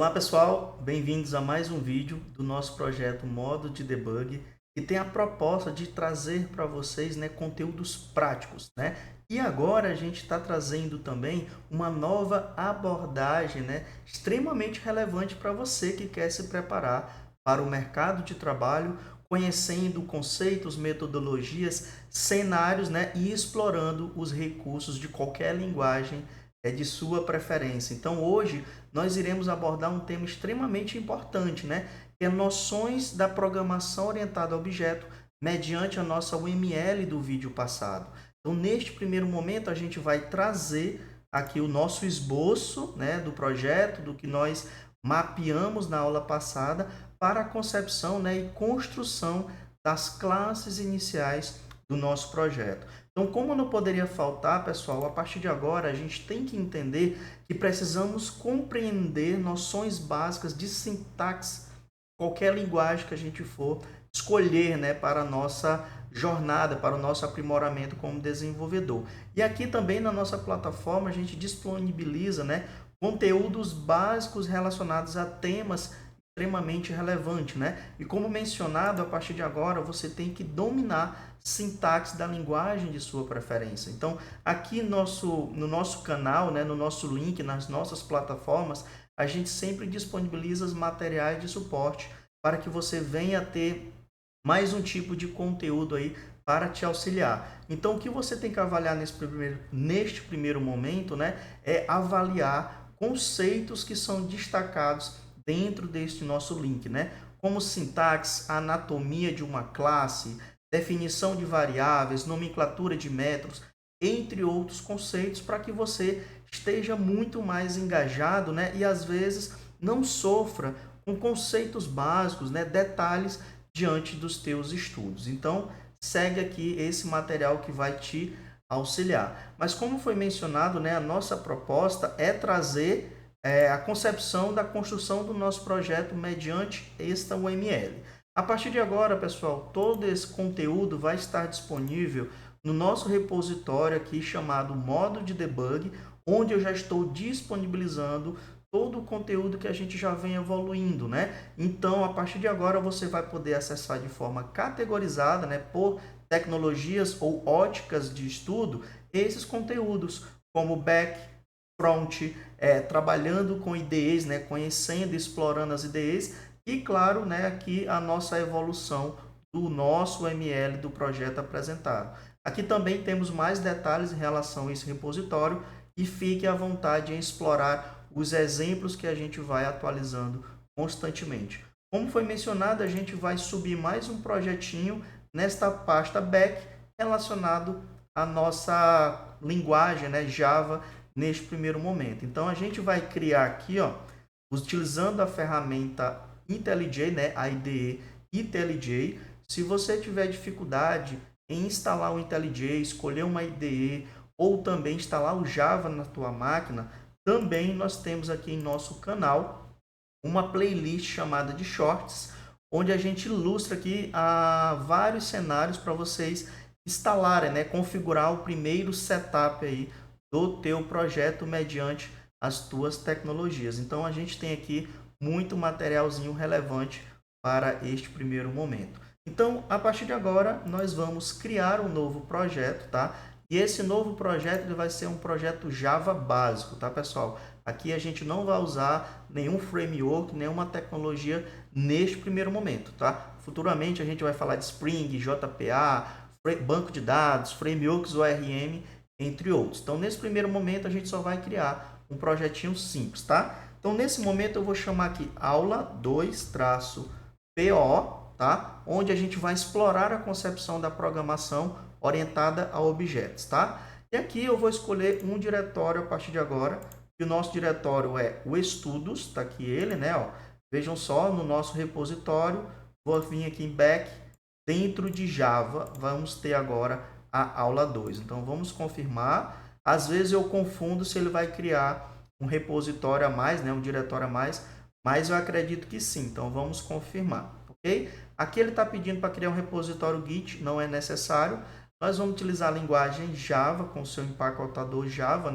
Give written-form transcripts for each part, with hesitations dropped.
Olá pessoal, bem-vindos a mais um vídeo do nosso projeto Modo de Debug, que tem a proposta de trazer para vocês, conteúdos práticos, E agora a gente está trazendo também uma nova abordagem, extremamente relevante para você que quer se preparar para o mercado de trabalho, conhecendo conceitos, metodologias, cenários, e explorando os recursos de qualquer linguagem de sua preferência. Então hoje nós iremos abordar um tema extremamente importante, que é noções da programação orientada a objeto mediante a nossa UML do vídeo passado. Então neste primeiro momento a gente vai trazer aqui o nosso esboço, do projeto, do que nós mapeamos na aula passada para a concepção, e construção das classes iniciais do nosso projeto. Então, como não poderia faltar, pessoal, a partir de agora a gente tem que entender que precisamos compreender noções básicas de sintaxe, qualquer linguagem que a gente for escolher, para a nossa jornada, para o nosso aprimoramento como desenvolvedor. E aqui também na nossa plataforma a gente disponibiliza, conteúdos básicos relacionados a temas extremamente relevantes, E como mencionado, a partir de agora você tem que dominar sintaxe da linguagem de sua preferência. Então, aqui no nosso canal, no nosso link, nas nossas plataformas, a gente sempre disponibiliza os materiais de suporte para que você venha ter mais um tipo de conteúdo aí para te auxiliar. Então, o que você tem que avaliar neste primeiro momento, é avaliar conceitos que são destacados dentro deste nosso link, como sintaxe, anatomia de uma classe, definição de variáveis, nomenclatura de métodos, entre outros conceitos, para que você esteja muito mais engajado, e às vezes não sofra com conceitos básicos, detalhes diante dos teus estudos. Então, segue aqui esse material que vai te auxiliar. Mas como foi mencionado, a nossa proposta é trazer a concepção da construção do nosso projeto mediante esta UML. A partir de agora, pessoal, todo esse conteúdo vai estar disponível no nosso repositório aqui chamado Modo de Debug, onde eu já estou disponibilizando todo o conteúdo que a gente já vem evoluindo, Então, a partir de agora, você vai poder acessar de forma categorizada, por tecnologias ou óticas de estudo, esses conteúdos, como back, front, trabalhando com IDEs, conhecendo e explorando as IDEs, e claro, aqui a nossa evolução do nosso UML do projeto apresentado. Aqui também temos mais detalhes em relação a esse repositório e fique à vontade em explorar os exemplos que a gente vai atualizando constantemente. Como foi mencionado, a gente vai subir mais um projetinho nesta pasta back relacionado à nossa linguagem, Java, neste primeiro momento. Então, a gente vai criar aqui, utilizando a ferramenta IntelliJ, a IDE IntelliJ. Se você tiver dificuldade em instalar o IntelliJ, escolher uma IDE ou também instalar o Java na tua máquina, também nós temos aqui em nosso canal uma playlist chamada de Shorts, onde a gente ilustra aqui vários cenários para vocês instalarem, configurar o primeiro setup aí do teu projeto mediante as tuas tecnologias. Então a gente tem aqui muito materialzinho relevante para este primeiro momento. Então, a partir de agora, nós vamos criar um novo projeto, tá? E esse novo projeto ele vai ser um projeto Java básico, tá, pessoal? Aqui a gente não vai usar nenhum framework, nenhuma tecnologia neste primeiro momento, tá? Futuramente a gente vai falar de Spring, JPA, banco de dados, frameworks ORM, entre outros. Então, nesse primeiro momento, a gente só vai criar um projetinho simples, tá? Então, nesse momento, eu vou chamar aqui aula 2-PO, tá? Onde a gente vai explorar a concepção da programação orientada a objetos, tá? E aqui eu vou escolher um diretório a partir de agora, e o nosso diretório é o estudos, tá aqui ele, Vejam só, no nosso repositório, vou vir aqui em back, dentro de Java, vamos ter agora a aula 2. Então, vamos confirmar. Às vezes eu confundo se ele vai criar um repositório a mais, um diretório a mais, mas eu acredito que sim. Então, vamos confirmar, ok? Aqui ele está pedindo para criar um repositório Git, não é necessário. Nós vamos utilizar a linguagem Java, com seu empacotador Java,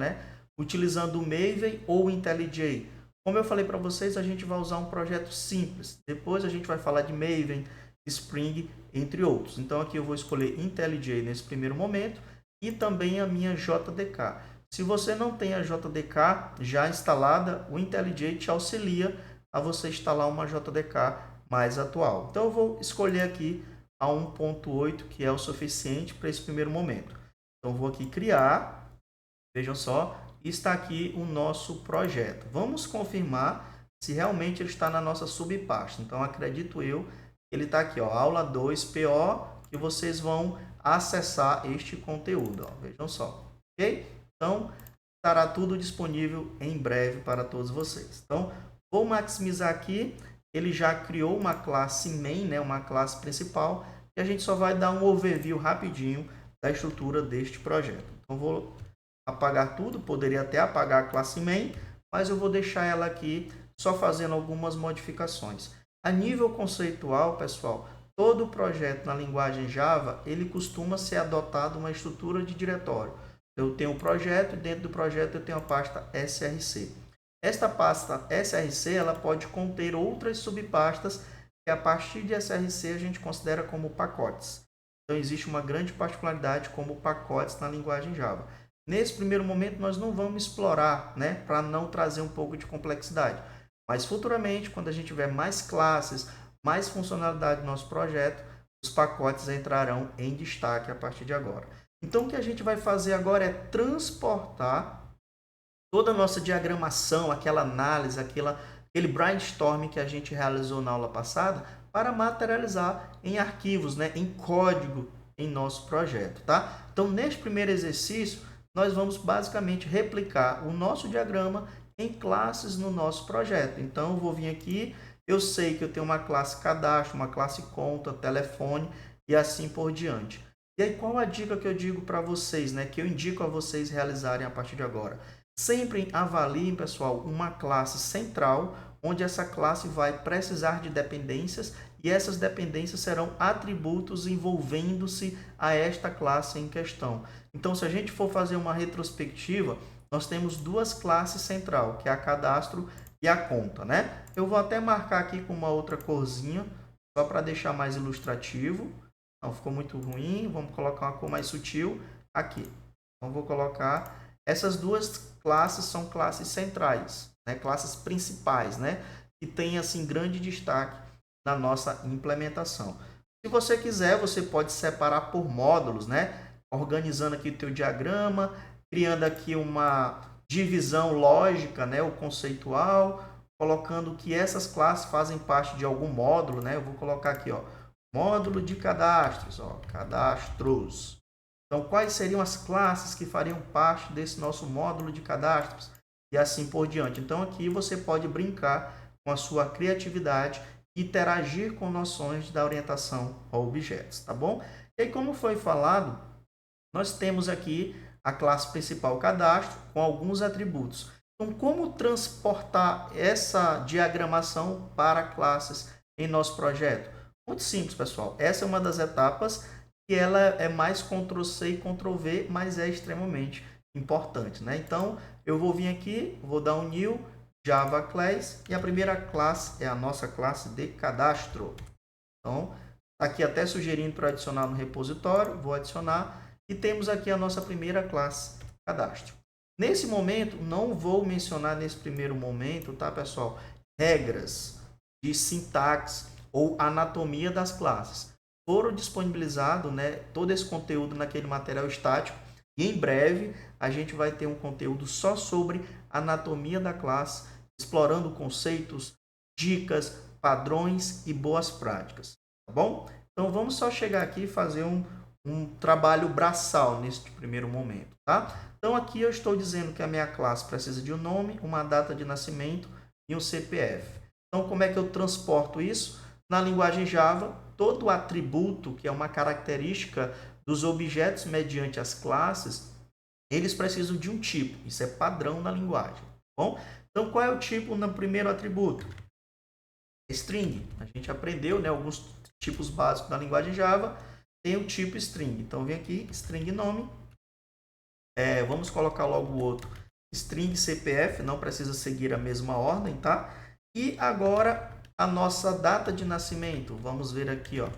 utilizando o Maven ou o IntelliJ. Como eu falei para vocês, a gente vai usar um projeto simples. Depois a gente vai falar de Maven, Spring, entre outros. Então aqui eu vou escolher IntelliJ nesse primeiro momento e também a minha JDK. Se você não tem a JDK já instalada, o IntelliJ te auxilia a você instalar uma JDK mais atual. Então eu vou escolher aqui a 1.8, que é o suficiente para esse primeiro momento. Então vou aqui criar, vejam só, está aqui o nosso projeto. Vamos confirmar se realmente ele está na nossa subpasta. Então acredito eu que ele está aqui, ó, aula 2 PO, que vocês vão acessar este conteúdo, ó, vejam só, ok? Então estará tudo disponível em breve para todos vocês. Então vou maximizar aqui. Ele já criou uma classe main, né, uma classe principal, e a gente só vai dar um overview rapidinho da estrutura deste projeto. Então vou apagar tudo, poderia até apagar a classe main, mas eu vou deixar ela aqui só fazendo algumas modificações. A nível conceitual, pessoal, todo projeto na linguagem Java, ele costuma ser adotado uma estrutura de diretório. Eu tenho um projeto e dentro do projeto eu tenho a pasta src. Esta pasta src ela pode conter outras subpastas que a partir de src a gente considera como pacotes. Então existe uma grande particularidade como pacotes na linguagem Java. Nesse primeiro momento nós não vamos explorar, né, para não trazer um pouco de complexidade. Mas futuramente, quando a gente tiver mais classes, mais funcionalidade no nosso projeto, os pacotes entrarão em destaque a partir de agora. Então o que a gente vai fazer agora é transportar toda a nossa diagramação, aquela análise, aquele brainstorming que a gente realizou na aula passada, para materializar em arquivos, né, em código em nosso projeto, tá? Então, neste primeiro exercício, nós vamos basicamente replicar o nosso diagrama em classes no nosso projeto. Então, eu vou vir aqui, eu sei que eu tenho uma classe cadastro, uma classe conta, telefone e assim por diante. E aí, qual a dica que eu digo para vocês, né, que eu indico a vocês realizarem a partir de agora? Sempre avaliem, pessoal, uma classe central, onde essa classe vai precisar de dependências e essas dependências serão atributos envolvendo-se a esta classe em questão. Então, se a gente for fazer uma retrospectiva, nós temos duas classes central, que é a cadastro e a conta, né? Eu vou até marcar aqui com uma outra corzinha, só para deixar mais ilustrativo. Não ficou muito ruim, vamos colocar uma cor mais sutil aqui. Então, vou colocar... Essas duas classes são classes centrais, né? Classes principais, né? Que tem assim grande destaque na nossa implementação. Se você quiser, você pode separar por módulos, né? Organizando aqui o teu diagrama, criando aqui uma divisão lógica, né? O conceitual, colocando que essas classes fazem parte de algum módulo, né? Eu vou colocar aqui, ó, módulo de cadastros, ó, cadastros. Então, quais seriam as classes que fariam parte desse nosso módulo de cadastros? E assim por diante. Então, aqui você pode brincar com a sua criatividade e interagir com noções da orientação a objetos, tá bom? E aí, como foi falado, nós temos aqui a classe principal cadastro com alguns atributos. Então, como transportar essa diagramação para classes em nosso projeto? Muito simples, pessoal. Essa é uma das etapas que ela é mais Ctrl+C e Ctrl+V, mas é extremamente importante, né? Então, eu vou vir aqui, vou dar um New Java Class e a primeira classe é a nossa classe de cadastro. Então, aqui até sugerindo para adicionar no repositório, vou adicionar e temos aqui a nossa primeira classe, cadastro. Nesse momento, não vou mencionar nesse primeiro momento, tá, pessoal, regras de sintaxe ou anatomia das classes. Foram disponibilizados, né, todo esse conteúdo naquele material estático e em breve a gente vai ter um conteúdo só sobre anatomia da classe, explorando conceitos, dicas, padrões e boas práticas, tá bom? Então vamos só chegar aqui e fazer um trabalho braçal nesse primeiro momento, tá? Então aqui eu estou dizendo que a minha classe precisa de um nome, uma data de nascimento e um CPF. Então como é que eu transporto isso? Na linguagem Java, todo atributo, que é uma característica dos objetos mediante as classes, eles precisam de um tipo. Isso é padrão na linguagem. Tá bom? Então, qual é o tipo no primeiro atributo? String. A gente aprendeu, né, alguns tipos básicos na linguagem Java. Tem o tipo string. Então, vem aqui, string nome. Vamos colocar logo o outro. string CPF, não precisa seguir a mesma ordem, tá? E agora a nossa data de nascimento. Vamos ver aqui, ó.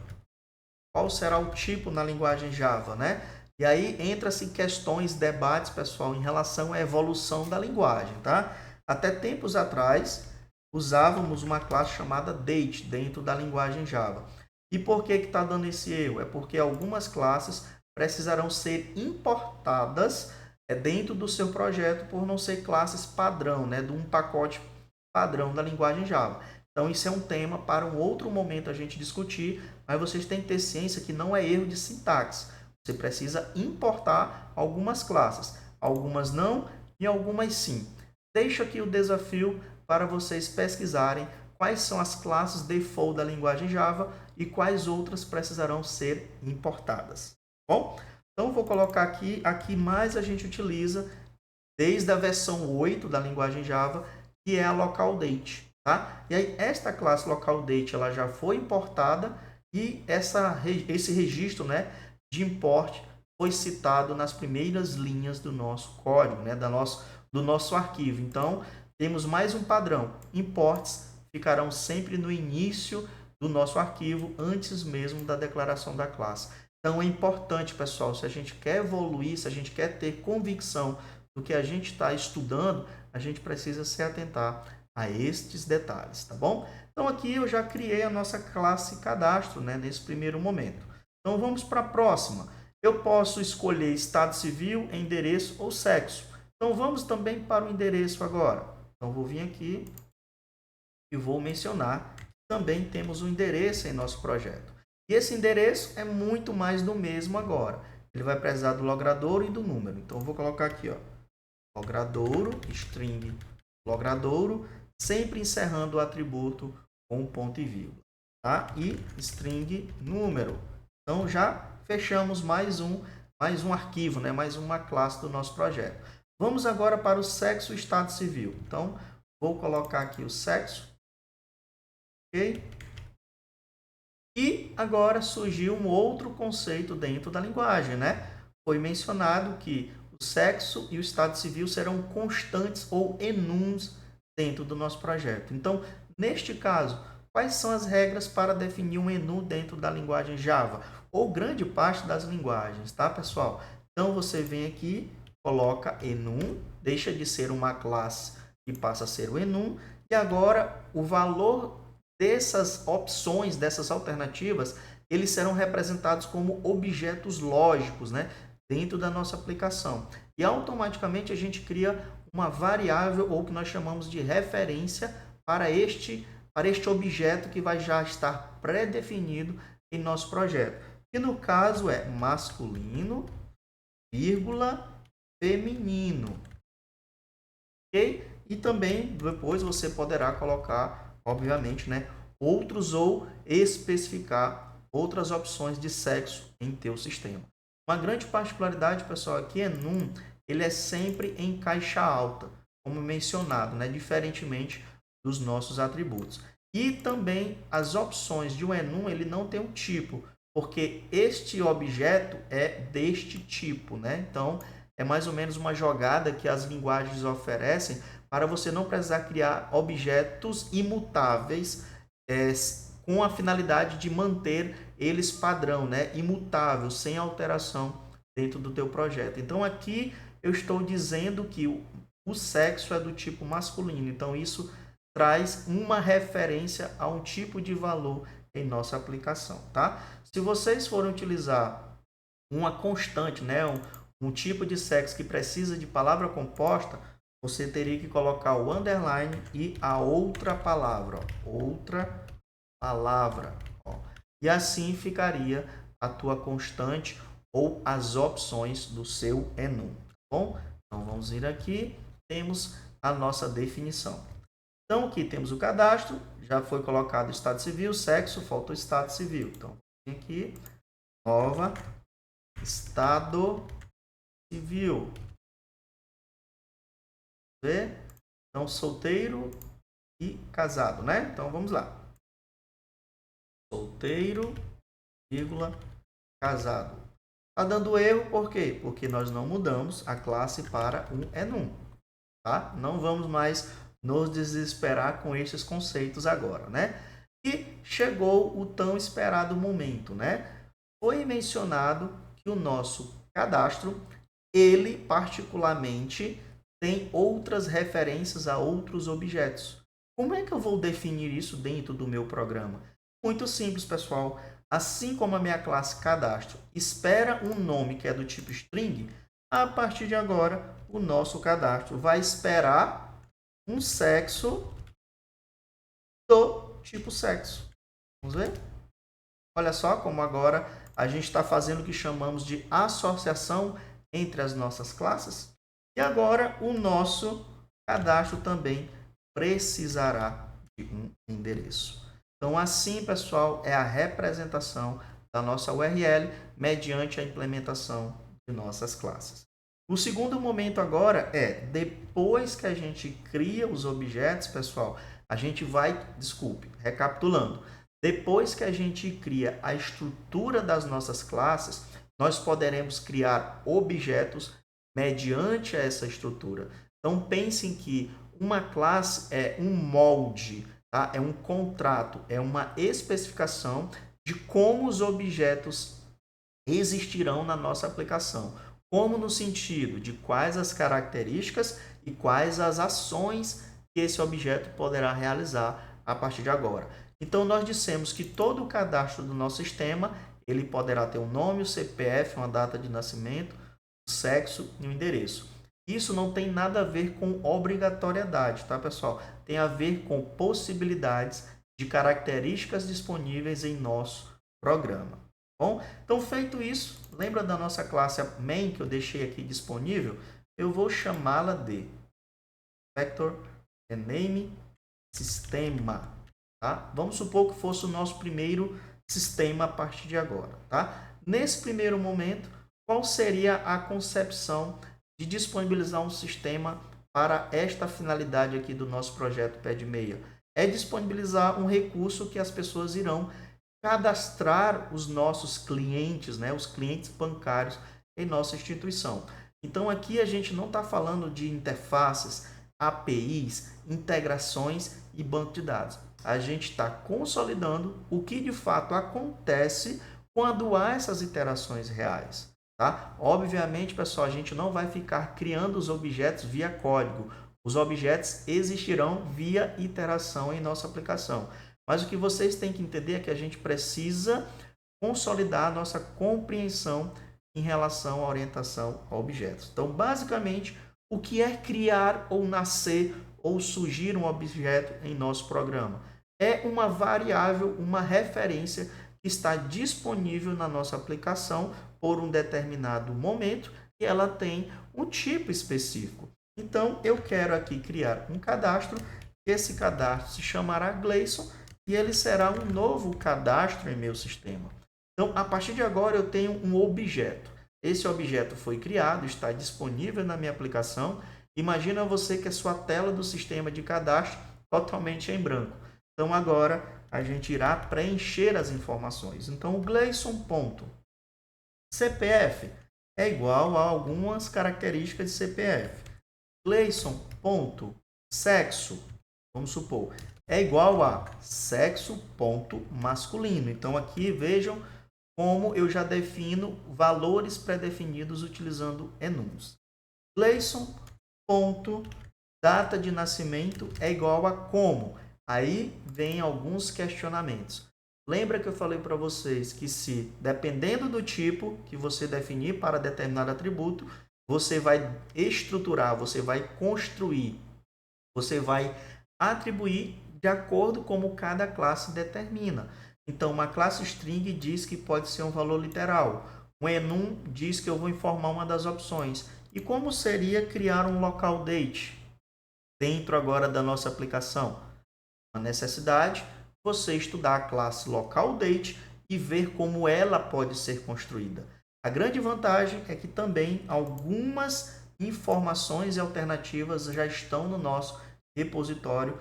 Qual será o tipo na linguagem Java, né? E aí entra-se questões, debates, pessoal, em relação à evolução da linguagem, tá? Até tempos atrás, usávamos uma classe chamada date dentro da linguagem Java. E por que está dando esse erro? É porque algumas classes precisarão ser importadas dentro do seu projeto por não ser classes padrão, né? De um pacote padrão da linguagem Java. Então, isso é um tema para um outro momento a gente discutir, mas vocês têm que ter ciência que não é erro de sintaxe. Você precisa importar algumas classes, algumas não e algumas sim. Deixo aqui o desafio para vocês pesquisarem quais são as classes default da linguagem Java e quais outras precisarão ser importadas. Bom, então vou colocar aqui mais a gente utiliza desde a versão 8 da linguagem Java, que é a local date. Tá? E aí esta classe local date ela já foi importada e esse registro, né, de import foi citado nas primeiras linhas do nosso código, né, do nosso arquivo. Então temos mais um padrão: imports ficarão sempre no início do nosso arquivo, antes mesmo da declaração da classe. Então é importante, pessoal, se a gente quer evoluir, se a gente quer ter convicção do que a gente está estudando, a gente precisa se atentar a estes detalhes, tá bom? Então aqui eu já criei a nossa classe cadastro, né, nesse primeiro momento. Então vamos para a próxima. Eu posso escolher estado civil, endereço ou sexo. Então vamos também para o endereço agora. Então vou vir aqui e vou mencionar que também temos um endereço em nosso projeto. E esse endereço é muito mais do mesmo agora. Ele vai precisar do logradouro e do número. Então eu vou colocar aqui, ó, logradouro, string logradouro, sempre encerrando o atributo com ponto e vírgula, tá? E string número. Então já fechamos mais um arquivo, né? Mais uma classe do nosso projeto. Vamos agora para o sexo e estado civil. Então vou colocar aqui o sexo, ok? E agora surgiu um outro conceito dentro da linguagem, né? Foi mencionado que o sexo e o estado civil serão constantes ou enums dentro do nosso projeto. Então, neste caso, quais são as regras para definir um enum dentro da linguagem Java? Ou grande parte das linguagens, tá, pessoal? Então, você vem aqui, coloca enum, deixa de ser uma classe e passa a ser o enum, e agora o valor dessas opções, dessas alternativas, eles serão representados como objetos lógicos, né, dentro da nossa aplicação. E automaticamente a gente cria uma variável, ou que nós chamamos de referência, para este objeto que vai já estar pré-definido em nosso projeto. Que no caso é masculino, vírgula, feminino. Ok? E também depois você poderá colocar, obviamente, né, outros ou especificar outras opções de sexo em teu sistema. Uma grande particularidade, pessoal, aqui é num, ele é sempre em caixa alta, como mencionado, né, diferentemente dos nossos atributos. E também as opções de um enum, ele não tem um tipo, porque este objeto é deste tipo, né? Então, é mais ou menos uma jogada que as linguagens oferecem para você não precisar criar objetos imutáveis com a finalidade de manter eles padrão, né? Imutável, sem alteração dentro do teu projeto. Então aqui eu estou dizendo que o sexo é do tipo masculino. Então isso traz uma referência a um tipo de valor em nossa aplicação, tá? Se vocês forem utilizar uma constante, né? Um tipo de sexo que precisa de palavra composta, você teria que colocar o underline e a outra palavra, ó, outra palavra, ó. E assim ficaria a tua constante ou as opções do seu enum, tá bom? Então vamos vir aqui, temos a nossa definição. Então aqui temos o cadastro, já foi colocado o estado civil, sexo, falta o estado civil. Então aqui, nova, estado civil. Então, solteiro e casado, né? Então, vamos lá. Solteiro, vírgula, casado. Tá dando erro por quê? Porque nós não mudamos a classe para um enum. tá? Não vamos mais nos desesperar com esses conceitos agora, né? E chegou o tão esperado momento, né? Foi mencionado que o nosso cadastro, ele particularmente tem outras referências a outros objetos. Como é que eu vou definir isso dentro do meu programa? Muito simples, pessoal. Assim como a minha classe cadastro espera um nome que é do tipo string, a partir de agora o nosso cadastro vai esperar um sexo do tipo sexo. Vamos ver? Olha só como agora a gente está fazendo o que chamamos de associação entre as nossas classes. E agora o nosso cadastro também precisará de um endereço. Então, assim, pessoal, é a representação da nossa URL mediante a implementação de nossas classes. O segundo momento agora é, depois que a gente cria os objetos, pessoal, a gente vai, recapitulando, depois que a gente cria a estrutura das nossas classes, nós poderemos criar objetos mediante essa estrutura. Então, pensem que uma classe é um molde, tá? É um contrato, é uma especificação de como os objetos existirão na nossa aplicação. Como no sentido de quais as características e quais as ações que esse objeto poderá realizar a partir de agora. Então, nós dissemos que todo o cadastro do nosso sistema, ele poderá ter um nome, o CPF, uma data de nascimento, o sexo e o endereço. Isso não tem nada a ver com obrigatoriedade, tá, pessoal? Tem a ver com possibilidades de características disponíveis em nosso programa. Bom, então feito isso, lembra da nossa classe main que eu deixei aqui disponível? Eu vou chamá-la de vector rename sistema, tá? Vamos supor que fosse o nosso primeiro sistema a partir de agora, tá? Nesse primeiro momento, qual seria a concepção de disponibilizar um sistema para esta finalidade aqui do nosso projeto PED6? É disponibilizar um recurso que as pessoas irão cadastrar os nossos clientes, né, os clientes bancários em nossa instituição. Então, aqui a gente não está falando de interfaces, APIs, integrações e banco de dados. A gente está consolidando o que de fato acontece quando há essas interações reais. Tá? Obviamente, pessoal, a gente não vai ficar criando os objetos via código. Os objetos existirão via interação em nossa aplicação. Mas o que vocês têm que entender é que a gente precisa consolidar a nossa compreensão em relação à orientação a objetos. Então, basicamente, o que é criar ou nascer ou surgir um objeto em nosso programa? É uma variável, uma referência que está disponível na nossa aplicação por um determinado momento e ela tem um tipo específico. Então, eu quero aqui criar um cadastro. Esse cadastro se chamará Gleison e ele será um novo cadastro em meu sistema. Então, a partir de agora, eu tenho um objeto. Esse objeto foi criado, está disponível na minha aplicação. Imagina você que a sua tela do sistema de cadastro totalmente em branco. Então, agora, a gente irá preencher as informações. Então, o Gleison.cpf é igual a algumas características de CPF. Gleison.sexo, vamos supor, é igual a sexo.masculino. Então, aqui vejam como eu já defino valores pré-definidos utilizando enums. Gleison.data de nascimento é igual a como? Aí vem alguns questionamentos. Lembra que eu falei para vocês que se, dependendo do tipo que você definir para determinado atributo, você vai estruturar, você vai construir, você vai atribuir de acordo com como cada classe determina. Então, uma classe string diz que pode ser um valor literal. Um enum diz que eu vou informar uma das opções. E como seria criar um local date dentro agora da nossa aplicação? A necessidade, você estudar a classe local date e ver como ela pode ser construída. A grande vantagem é que também algumas informações e alternativas já estão no nosso repositório,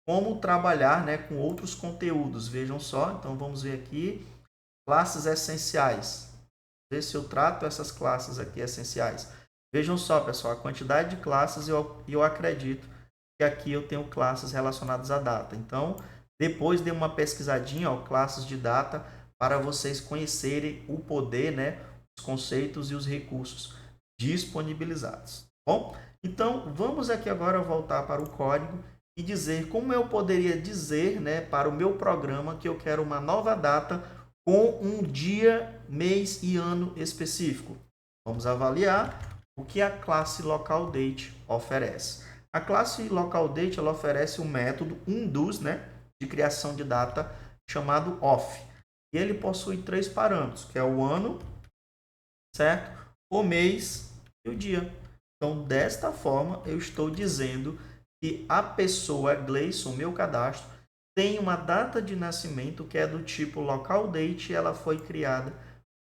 como trabalhar, né, com outros conteúdos. Vejam só, então vamos ver aqui, classes essenciais. Ver se eu trato essas classes aqui essenciais. Vejam só, pessoal, a quantidade de classes eu acredito que aqui eu tenho classes relacionadas à data. Então, depois dê uma pesquisadinha, ó, classes de data, para vocês conhecerem o poder, né, os conceitos e os recursos disponibilizados. Bom, então vamos aqui agora voltar para o código e dizer como eu poderia dizer, né, para o meu programa que eu quero uma nova data com um dia, mês e ano específico. Vamos avaliar o que a classe LocalDate oferece. A classe LocalDate ela oferece um método, um dos, né, de criação de data chamado off. E ele possui 3 parâmetros, que é o ano, certo? O mês e o dia. Então, desta forma, eu estou dizendo que a pessoa Gleison, meu cadastro, tem uma data de nascimento que é do tipo LocalDate e ela foi criada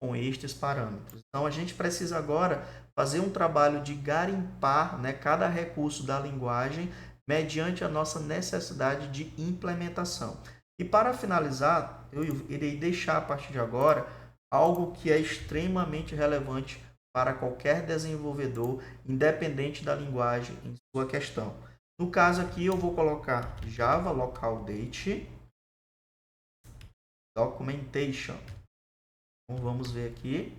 com estes parâmetros. Então, a gente precisa agora fazer um trabalho de garimpar, né, cada recurso da linguagem mediante a nossa necessidade de implementação. E para finalizar, eu irei deixar a partir de agora algo que é extremamente relevante para qualquer desenvolvedor, independente da linguagem em sua questão. No caso aqui, eu vou colocar Java LocalDate Documentation. Então, vamos ver aqui.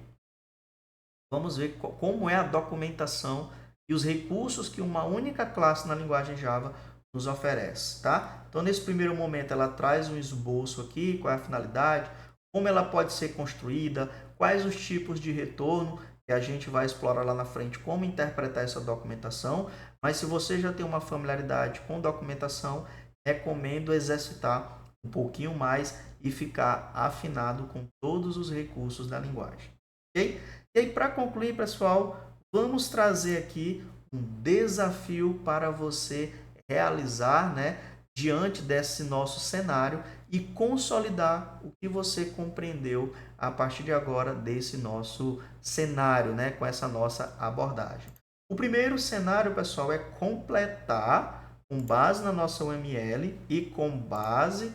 Vamos ver como é a documentação e os recursos que uma única classe na linguagem Java nos oferece, tá? Então, nesse primeiro momento, ela traz um esboço aqui, qual é a finalidade, como ela pode ser construída, quais os tipos de retorno, que a gente vai explorar lá na frente, como interpretar essa documentação. Mas se você já tem uma familiaridade com documentação, recomendo exercitar um pouquinho mais e ficar afinado com todos os recursos da linguagem, ok? E aí, para concluir, pessoal, vamos trazer aqui um desafio para você realizar, né, diante desse nosso cenário e consolidar o que você compreendeu a partir de agora desse nosso cenário, né, com essa nossa abordagem. O primeiro cenário, pessoal, é completar com base na nossa UML e com base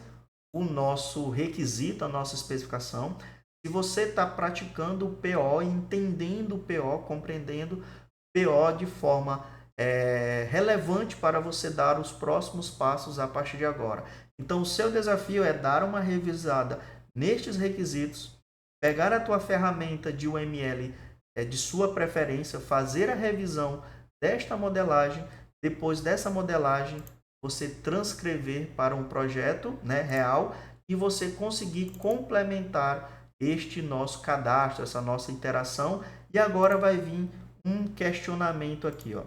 o nosso requisito, a nossa especificação. Se você está praticando o PO, entendendo o PO, compreendendo o PO de forma relevante para você dar os próximos passos a partir de agora. Então, o seu desafio é dar uma revisada nestes requisitos, pegar a tua ferramenta de UML de sua preferência, fazer a revisão desta modelagem, depois dessa modelagem, você transcrever para um projeto, né, real e você conseguir complementar este nosso cadastro, essa nossa interação. E agora vai vir um questionamento aqui, ó.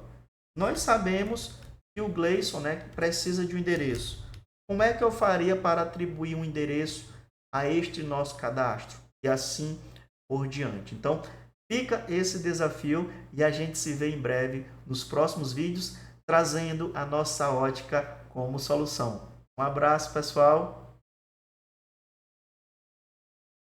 Nós sabemos que o Gleison, né, precisa de um endereço. Como é que eu faria para atribuir um endereço a este nosso cadastro? E assim por diante. Então, fica esse desafio e a gente se vê em breve nos próximos vídeos, trazendo a nossa ótica como solução. Um abraço, pessoal!